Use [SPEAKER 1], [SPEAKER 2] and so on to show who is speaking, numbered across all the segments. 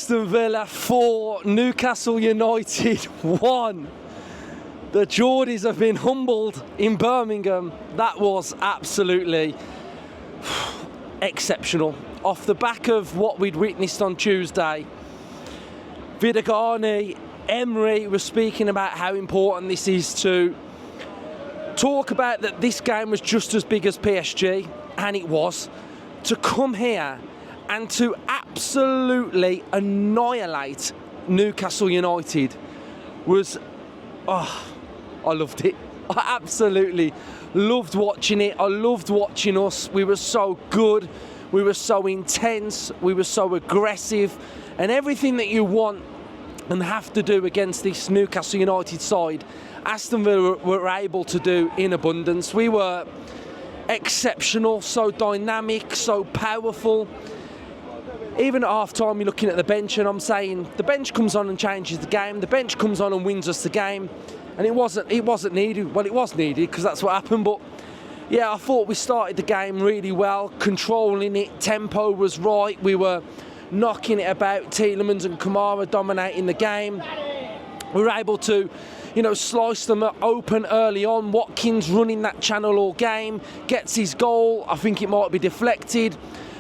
[SPEAKER 1] Aston Villa 4, Newcastle United 1. The Geordies have been humbled in Birmingham. That was absolutely exceptional. Off the back of what we'd witnessed on Tuesday, Vidagani, Emery was speaking about how important this is to talk about that this game was just as big as PSG, and it was. To come here and to absolutely annihilate Newcastle United was, I loved it. I absolutely loved watching it. I loved watching us. We were so good. We were so intense. We were so aggressive. And everything that you want and have to do against this Newcastle United side, Aston Villa were able to do in abundance. We were exceptional, so dynamic, so powerful. Even at half-time, you're looking at the bench and I'm saying, the bench comes on and changes the game. The bench comes on and wins us the game. And it wasn't needed. Well, it was needed because that's what happened. But yeah, I thought we started the game really well, controlling it. Tempo was right. We were knocking it about. Tielemans and Kamara dominating the game. We were able to, slice them open early on. Watkins running that channel all game, gets his goal. I think it might be deflected.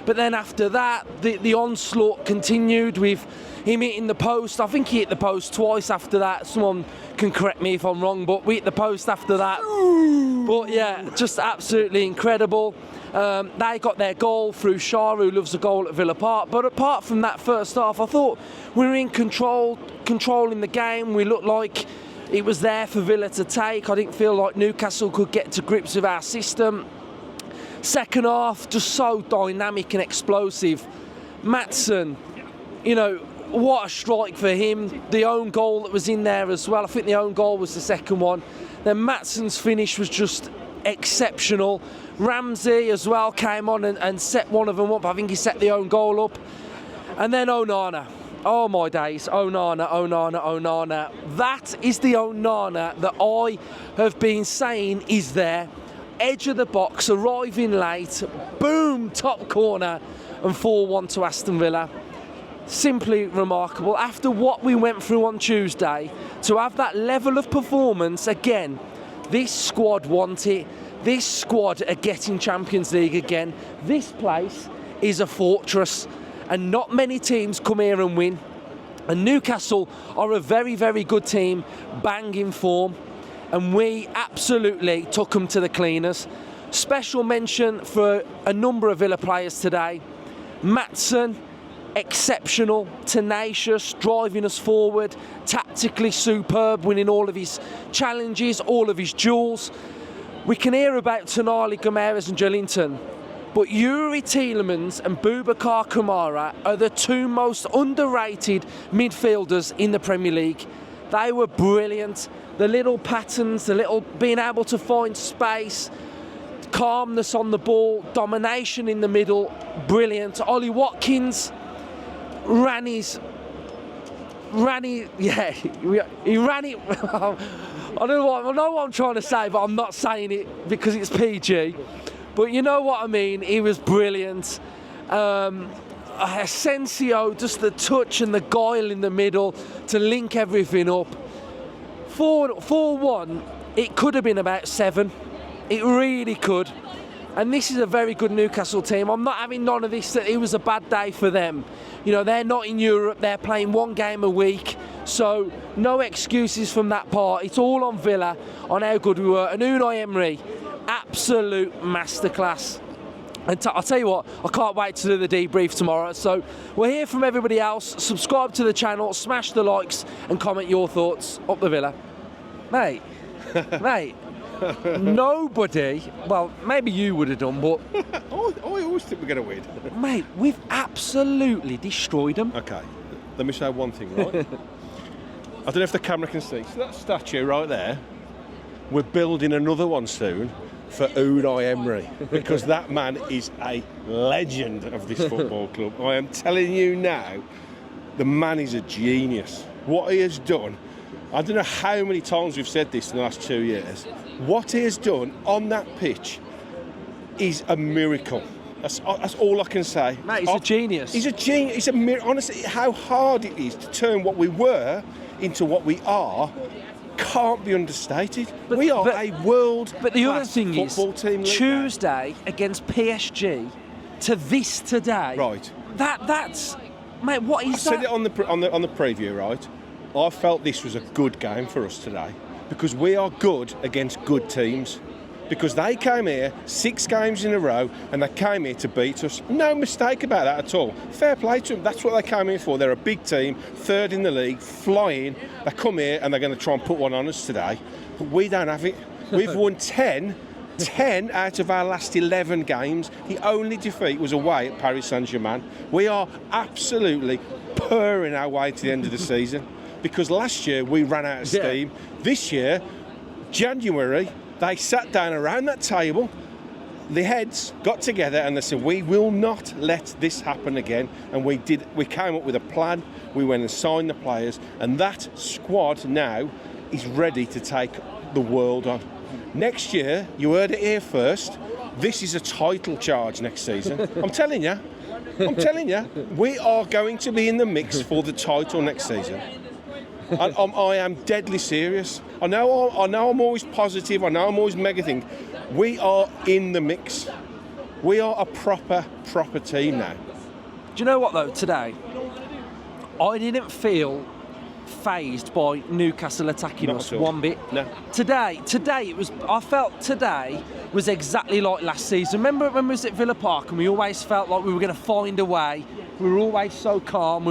[SPEAKER 1] But then after that, the onslaught continued with him hitting the post. I think he hit the post twice after that. Someone can correct me if I'm wrong, but we hit the post after that. But yeah, just absolutely incredible. They got their goal through Shah, who loves a goal at Villa Park. But apart from that first half, I thought we were in controlling the game. We looked like it was there for Villa to take. I didn't feel like Newcastle could get to grips with our system. Second half, just so dynamic and explosive. Maatsen, what a strike for him. The own goal that was in there as well. I think the own goal was the second one. Then Maatsen's finish was just exceptional. Ramsey as well came on and set one of them up. I think he set the own goal up. And then Onana. Oh my days, Onana. That is the Onana that I have been saying is there. Edge of the box, arriving late, boom, top corner, and 4-1 to Aston Villa. Simply remarkable. After what we went through on Tuesday, to have that level of performance again, this squad want it. This squad are getting Champions League again. This place is a fortress, and not many teams come here and win. And Newcastle are a very, very good team, banging form. And we absolutely took them to the cleaners. Special mention for a number of Villa players today. Maatsen, exceptional, tenacious, driving us forward, tactically superb, winning all of his challenges, all of his duels. We can hear about Tonali, Gomes and Joelinton, but Yuri Tielemans and Boubacar Kamara are the two most underrated midfielders in the Premier League. They were brilliant. The little patterns, the little being able to find space, calmness on the ball, domination in the middle, brilliant. Ollie Watkins ran it, yeah, he ran it. I know what I'm trying to say, but I'm not saying it because it's PG. But you know what I mean, he was brilliant. Asensio, just the touch and the guile in the middle to link everything up. 4-1, it could have been about 7. It really could. And this is a very good Newcastle team. I'm not having none of this that it was a bad day for them. They're not in Europe. They're playing one game a week. So no excuses from that part. It's all on Villa, on how good we were. And Unai Emery, absolute masterclass. And I'll tell you what, I can't wait to do the debrief tomorrow. So we'll hear from everybody else. Subscribe to the channel, smash the likes and comment your thoughts. Up the Villa. Mate, nobody, well, maybe you would have done, but...
[SPEAKER 2] I always think we're going to win.
[SPEAKER 1] Mate, we've absolutely destroyed them.
[SPEAKER 2] Okay, let me say one thing, right? I don't know if the camera can see. So that statue right there, we're building another one soon for Unai Emery, because that man is a legend of this football club. I am telling you now, the man is a genius. What he has done, I don't know how many times we've said this in the last 2 years, what he has done on that pitch is a miracle. That's all I can say.
[SPEAKER 1] Mate, he's a genius.
[SPEAKER 2] He's a genius. He's a honestly, how hard it is to turn what we were into what we are can't be understated. We are a world
[SPEAKER 1] But the other thing
[SPEAKER 2] football
[SPEAKER 1] is,
[SPEAKER 2] team
[SPEAKER 1] Tuesday against PSG to this today.
[SPEAKER 2] Right.
[SPEAKER 1] That's mate. What is that?
[SPEAKER 2] I said it on the preview, right? I felt this was a good game for us today because we are good against good teams. Because they came here 6 games in a row and they came here to beat us. No mistake about that at all. Fair play to them. That's what they came here for. They're a big team, 3rd in the league, flying. They come here and they're going to try and put one on us today. But we don't have it. We've won 10 out of our last 11 games. The only defeat was away at Paris Saint-Germain. We are absolutely purring our way to the end of the season. Because last year we ran out of steam. This year, January, they sat down around that table, the heads got together and they said, we will not let this happen again. And we came up with a plan, we went and signed the players, and that squad now is ready to take the world on. Next year, you heard it here first, this is a title charge next season. I'm telling you, we are going to be in the mix for the title next season. I am deadly serious. I know I'm always positive. I know I'm always mega thing. We are in the mix. We are a proper team now.
[SPEAKER 1] Do you know what though? Today, I didn't feel fazed by Newcastle attacking us one bit.
[SPEAKER 2] No.
[SPEAKER 1] Today it was. I felt today was exactly like last season. Remember when we was at Villa Park and we always felt like we were going to find a way. We were always so calm.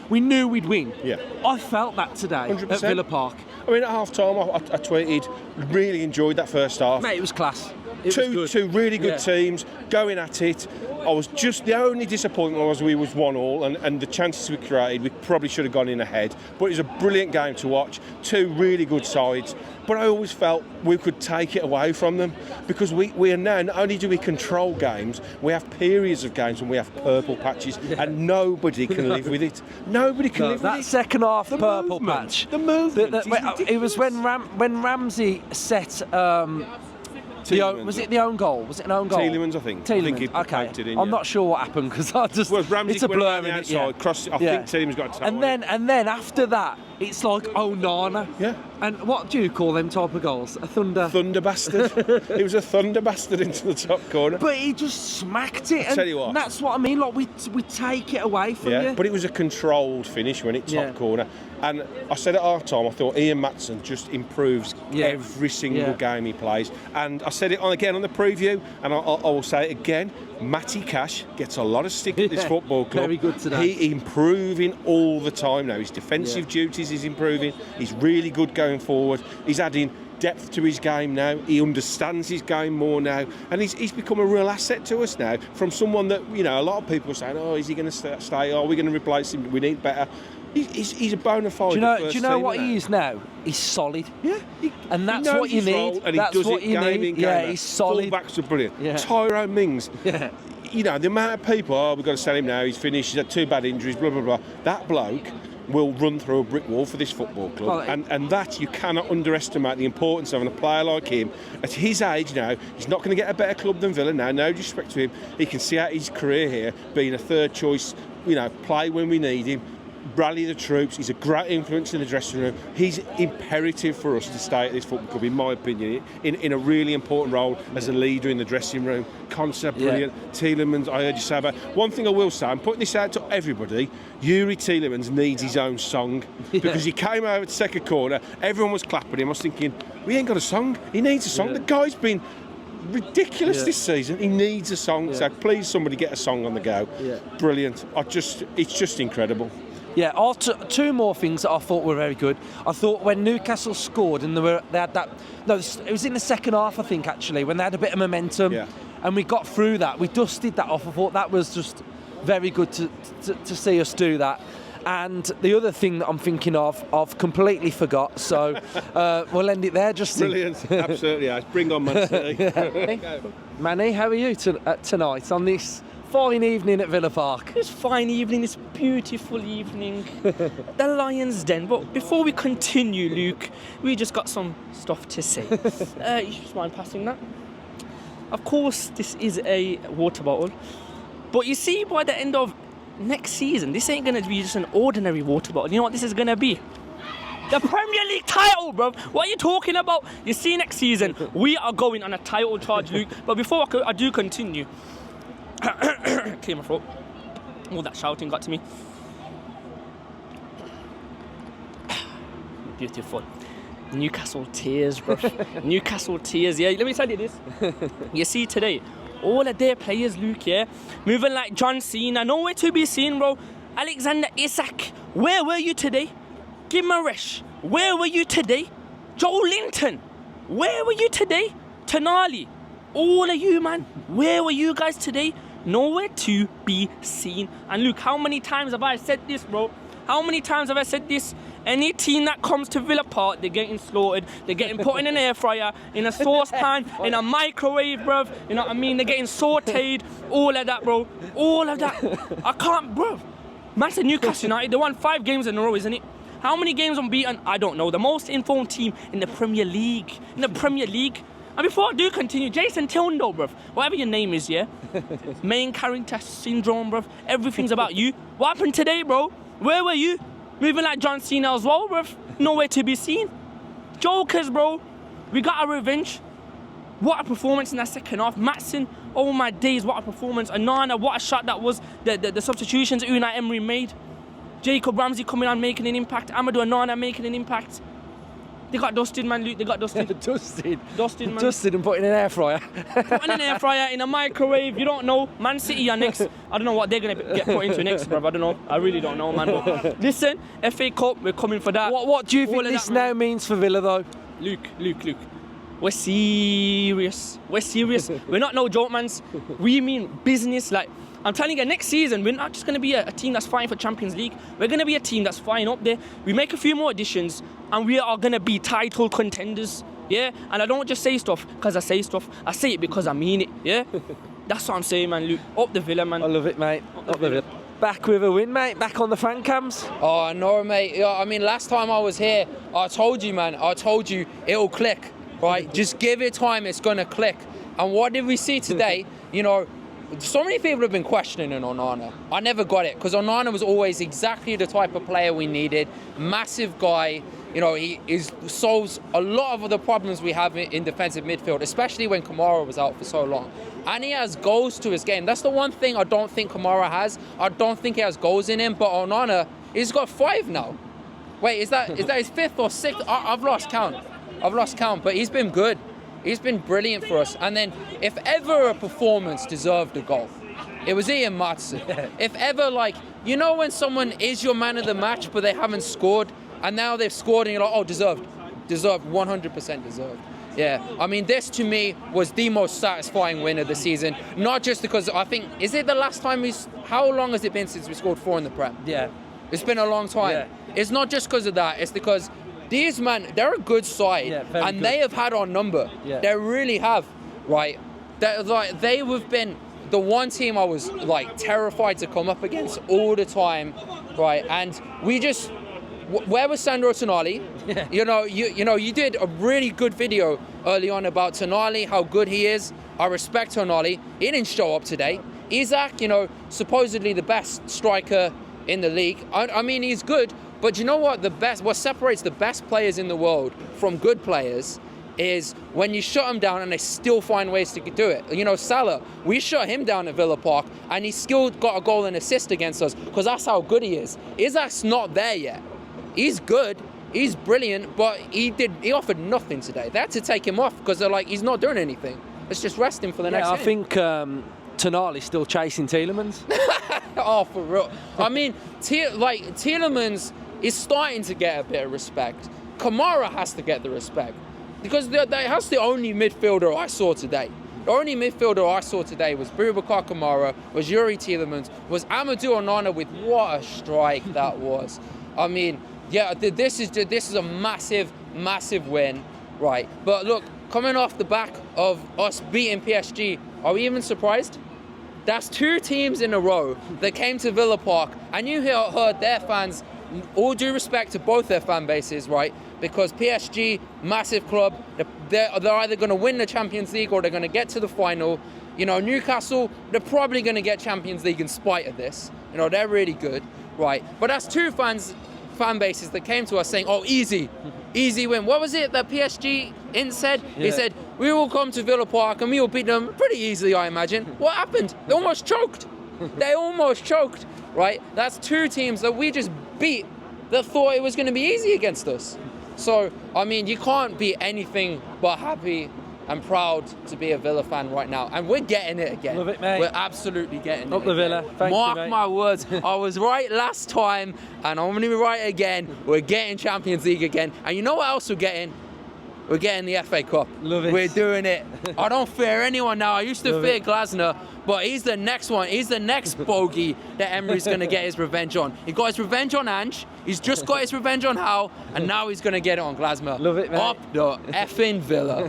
[SPEAKER 1] We knew we'd win.
[SPEAKER 2] Yeah.
[SPEAKER 1] I felt that today
[SPEAKER 2] 100%.
[SPEAKER 1] at Villa Park.
[SPEAKER 2] I mean, at half time, I tweeted, really enjoyed that first half.
[SPEAKER 1] Mate, it was class.
[SPEAKER 2] Two really good teams going at it. I was just, the only disappointment was we was 1-1 and the chances we created, we probably should have gone in ahead. But it was a brilliant game to watch. 2 really good sides. But I always felt we could take it away from them because we are now, not only do we control games, we have periods of games when we have purple patches and nobody can live with it. Nobody can live with it.
[SPEAKER 1] That second half purple patch.
[SPEAKER 2] The movement.
[SPEAKER 1] It was when Ramsey set. Was it the own goal? Was it an own goal?
[SPEAKER 2] Tielemans, I think.
[SPEAKER 1] Okay. I'm not sure what happened because I just.
[SPEAKER 2] Well, Ramsey
[SPEAKER 1] it's a
[SPEAKER 2] went
[SPEAKER 1] blur
[SPEAKER 2] around the outside. I think Tielemans got a toe.
[SPEAKER 1] And then after that, it's like Nana.
[SPEAKER 2] Yeah.
[SPEAKER 1] And what do you call them type of goals? A thunder
[SPEAKER 2] bastard. It was a thunder bastard into the top corner.
[SPEAKER 1] But he just smacked it.
[SPEAKER 2] I'll tell you what.
[SPEAKER 1] And that's what I mean. Like we take it away from you.
[SPEAKER 2] But it was a controlled finish when it top corner. And I said at half time, I thought Ian Maatsen just improves every single game he plays. And I said it again on the preview, and I will say it again. Matty Cash gets a lot of stick at this football club.
[SPEAKER 1] Very good today.
[SPEAKER 2] He's improving all the time now. His defensive duties is improving. He's really good going forward. He's adding depth to his game now. He understands his game more now, and he's become a real asset to us now. From someone that a lot of people are saying, "Oh, is he going to stay? Are we going to replace him? We need better." He's a bona fide.
[SPEAKER 1] Do you know what he is now? He's solid.
[SPEAKER 2] Yeah,
[SPEAKER 1] and that's what you need.
[SPEAKER 2] And
[SPEAKER 1] that's
[SPEAKER 2] he does
[SPEAKER 1] what
[SPEAKER 2] it
[SPEAKER 1] you
[SPEAKER 2] game
[SPEAKER 1] need.
[SPEAKER 2] in, game
[SPEAKER 1] Yeah,
[SPEAKER 2] out.
[SPEAKER 1] he's solid.
[SPEAKER 2] Fullbacks are brilliant.
[SPEAKER 1] Yeah.
[SPEAKER 2] Tyrone Mings.
[SPEAKER 1] Yeah.
[SPEAKER 2] The amount of people, we've got to sell him now. He's finished. He's had 2 bad injuries. Blah blah blah. That bloke will run through a brick wall for this football club, and that you cannot underestimate the importance of having a player like him at his age now. He's not going to get a better club than Villa now. No disrespect to him. He can see out his career here being a third choice. Play when we need him. Rally the troops. He's a great influence in the dressing room. He's imperative for us to stay at this football club, in my opinion, in a really important role as a leader in the dressing room. Concept brilliant. Tielemans, I heard you say about. One thing I will say, I'm putting this out to everybody. Yuri Tielemans needs his own song because he came over to second corner. Everyone was clapping him. I was thinking, we ain't got a song. He needs a song. The guy's been ridiculous this season. He needs a song. So please, somebody get a song on the go. Brilliant. It's just incredible.
[SPEAKER 1] Yeah, 2 more things that I thought were very good. I thought when Newcastle scored and they had that. No, it was in the second half, I think, actually, when they had a bit of momentum, and we got through that. We dusted that off. I thought that was just very good to see us do that. And the other thing that I'm thinking of, I've completely forgot. So we'll end it there, Justin.
[SPEAKER 2] Brilliant, absolutely. Yeah. Bring on Man City.
[SPEAKER 1] Manny, how are you tonight on this fine evening at Villa Park?
[SPEAKER 3] It's fine evening, it's beautiful evening. The Lion's Den. But before we continue, Luke, we just got some stuff to say. You just mind passing that? Of course, this is a water bottle. But you see, by the end of next season, this ain't going to be just an ordinary water bottle. You know what this is going to be? The Premier League title, bro. What are you talking about? You see, next season, we are going on a title charge, Luke. But before I do continue, clear my throat. All that shouting got to me. Beautiful. Newcastle tears, bro. Newcastle tears, yeah. Let me tell you this. You see today, all of their players, Luke, yeah, moving like John Cena, nowhere to be seen, bro. Alexander Isak, where were you today? Gimaresh, where were you today? Joe Linton, where were you today? Tonali, all of you, man, where were you guys today? Nowhere to be seen. And look, how many times have I said this, bro? How many times have I said this? Any team that comes to Villa Park, they're getting slaughtered. They're getting put in an air fryer, in a saucepan, in a microwave, bruv. You know what I mean? They're getting sauteed. All of that, bro. All of that. I can't, bruv. Massive Newcastle United, they won 5 games in a row, isn't it? How many games unbeaten? I don't know. The most informed team in the Premier League. In the Premier League. And before I do continue, Jason Tilndo, bruv. Whatever your name is, yeah? Main character syndrome, bruv. Everything's about you. What happened today, bro? Where were you? Moving like John Cena as well, bruv. Nowhere to be seen. Jokers, bro. We got our revenge. What a performance in that second half. Maatson, oh my days, what a performance. Onana, what a shot that was. The substitutions Unai Emery made. Jacob Ramsey coming on, making an impact. Amadou Onana making an impact. They got dusted, man, Luke. They got dusted. Dusted, man.
[SPEAKER 1] Dusted and put in an air fryer.
[SPEAKER 3] Put in an air fryer, in a microwave. You don't know. Man City are next. I don't know what they're going to get put into next, bruv. I don't know. I really don't know, man. But listen, FA Cup, we're coming for that.
[SPEAKER 1] What do you think this now means for Villa, though?
[SPEAKER 3] Luke. We're serious. We're not no joke, mans. We mean business. Like, I'm telling you, next season, we're not just going to be a team that's fighting for Champions League. We're going to be a team that's fighting up there. We make a few more additions, and we are going to be title contenders. Yeah? And I don't just say stuff because I say stuff. I say it because I mean it. Yeah? That's what I'm saying, man, Luke. Up the Villa, man.
[SPEAKER 1] I love it, mate. Up the Villa. Back with a win, mate. Back on the fan cams.
[SPEAKER 4] Oh, no, mate. Yeah, I mean, last time I was here, I told you, man. I told you it'll click, right? Just give it time. It's going to click. And what did we see today? You know, so many people have been questioning Onana. I never got it because Onana was always exactly the type of player we needed. Massive guy. You know, he solves a lot of the problems we have in defensive midfield, especially when Kamara was out for so long. And he has goals to his game. That's the one thing I don't think Kamara has. I don't think he has goals in him. But Onana, he's got 5 now. Wait, is that his 5th or 6th? I've lost count. But he's been good. He's been brilliant for us. And then, if ever a performance deserved a goal, it was Ian Maatson. If ever, like, you know when someone is your man of the match, but they haven't scored, and now they've scored, and you're like, oh, deserved, 100% deserved. Yeah, I mean, this to me was the most satisfying win of the season. Not just because I think, is it the last time how long has it been since we scored 4 in the Prem?
[SPEAKER 1] Yeah.
[SPEAKER 4] It's been a long time. Yeah. It's not just because of that, it's because these men, they're a good side, and they have had our number. Yeah. They really have, right? They have been the one team I was like terrified to come up against all the time, right? And we just, where was Sandro Tonali? Yeah. You know, you did a really good video early on about Tonali, how good he is. I respect Tonali. He didn't show up today. Isak, you know, supposedly the best striker in the league. I mean, he's good. But you know what? What separates the best players in the world from good players is when you shut them down and they still find ways to do it. You know, Salah, we shut him down at Villa Park and he still got a goal and assist against us because that's how good he is. Isak's not there yet. He's good. He's brilliant, but he offered nothing today. They had to take him off because they're like, he's not doing anything. Let's just rest him for the next game.
[SPEAKER 1] I think Tonali's still chasing Tielemans.
[SPEAKER 4] Oh, for real. I mean, Tielemans is starting to get a bit of respect. Kamara has to get the respect because that's the only midfielder I saw today. The only midfielder I saw today was Boubacar Kamara, was Yuri Tielemans, was Amadou Onana with what a strike that was. I mean, yeah, this is a massive, massive win, right? But look, coming off the back of us beating PSG, are we even surprised? That's 2 teams in a row that came to Villa Park, and you heard their fans, all due respect to both their fan bases, right? because PSG, massive club, they're either going to win the Champions League or they're going to get to the final. You know, Newcastle, they're probably going to get Champions League in spite of this. You know, they're really good, right? But that's two fan bases that came to us saying, oh, easy win. What was it that PSG said? He said, we will come to Villa Park and we will beat them pretty easily, I imagine. What happened? They almost choked. Right? That's two teams that we just beat that thought it was going to be easy against us. So, I mean, you can't be anything but happy and proud to be a Villa fan right now. And we're getting it again.
[SPEAKER 1] Love it, mate.
[SPEAKER 4] We're absolutely getting
[SPEAKER 1] Up
[SPEAKER 4] it
[SPEAKER 1] the
[SPEAKER 4] again.
[SPEAKER 1] Villa. Thank you,
[SPEAKER 4] Mark
[SPEAKER 1] mate.
[SPEAKER 4] my words. I was right last time and I'm going to be right again. We're getting Champions League again. And you know what else we're getting? We're getting the FA Cup.
[SPEAKER 1] Love it.
[SPEAKER 4] We're doing it. I don't fear anyone now. I used to fear Glasner, but he's the next one. He's the next bogey that Emery's going to get his revenge on. He got his revenge on Ange. He's just got his revenge on Howe, and now he's going to get it on Glasner.
[SPEAKER 1] Love it, mate.
[SPEAKER 4] Up the effing Villa.